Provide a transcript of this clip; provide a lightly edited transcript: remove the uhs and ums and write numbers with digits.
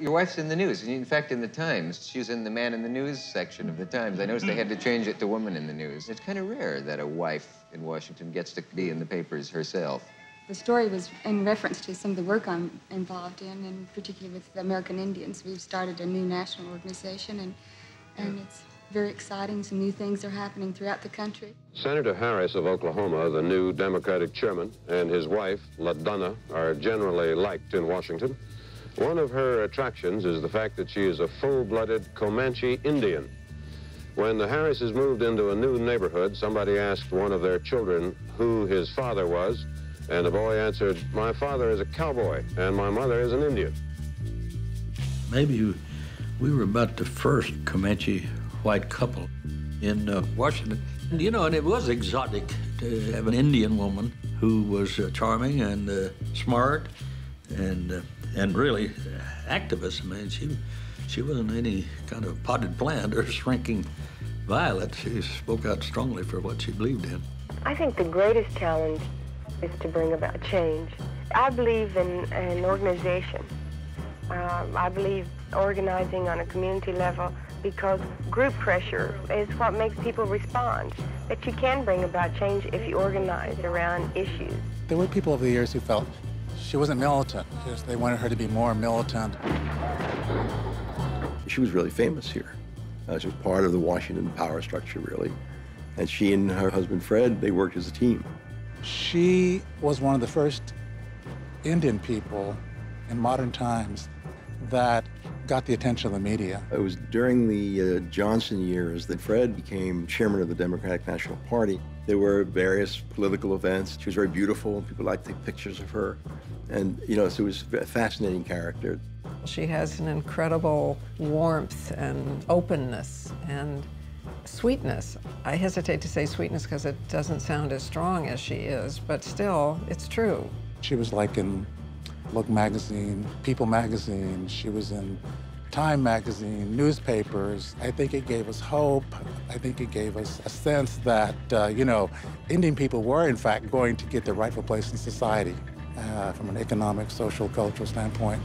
Your wife's in the news. In fact, in the Times, she's in the Man in the News section of the Times. I noticed they had to change it to Woman in the News. It's kind of rare that a wife in Washington gets to be in the papers herself. The story was in reference to some of the work I'm involved in, and particularly with the American Indians. We've started a new national organization, and it's very exciting. Some new things are happening throughout the country. Senator Harris of Oklahoma, the new Democratic chairman, and his wife, LaDonna, are generally liked in Washington. One of her attractions is the fact that she is a full-blooded Comanche Indian. When the Harrises moved into a new neighborhood, somebody asked one of their children who his father was, and the boy answered, "My father is a cowboy, and my mother is an Indian." Maybe we were about the first Comanche white couple in Washington. And, you know, and it was exotic to have an Indian woman who was charming and smart and really activist. I mean, she wasn't any kind of potted plant or shrinking violet. She spoke out strongly for what she believed in. I think the greatest challenge is to bring about change. I believe in an organization. I believe organizing on a community level, because group pressure is what makes people respond. But you can bring about change if you organize around issues. There were people over the years who felt she wasn't militant. They wanted her to be more militant. She was really famous here. She was part of the Washington power structure, really. And she and her husband, Fred, they worked as a team. She was one of the first Indian people in modern times that got the attention of the media. It was during the Johnson years that Fred became chairman of the Democratic National Party. There were various political events. She was very beautiful. People liked to take pictures of her. And, you know, so it was a fascinating character. She has an incredible warmth and openness and sweetness. I hesitate to say sweetness because it doesn't sound as strong as she is, but still, it's true. She was like in Look magazine, People magazine. She was in Time magazine, newspapers. I think it gave us hope. I think it gave us a sense that, you know, Indian people were, in fact, going to get their rightful place in society from an economic, social, cultural standpoint.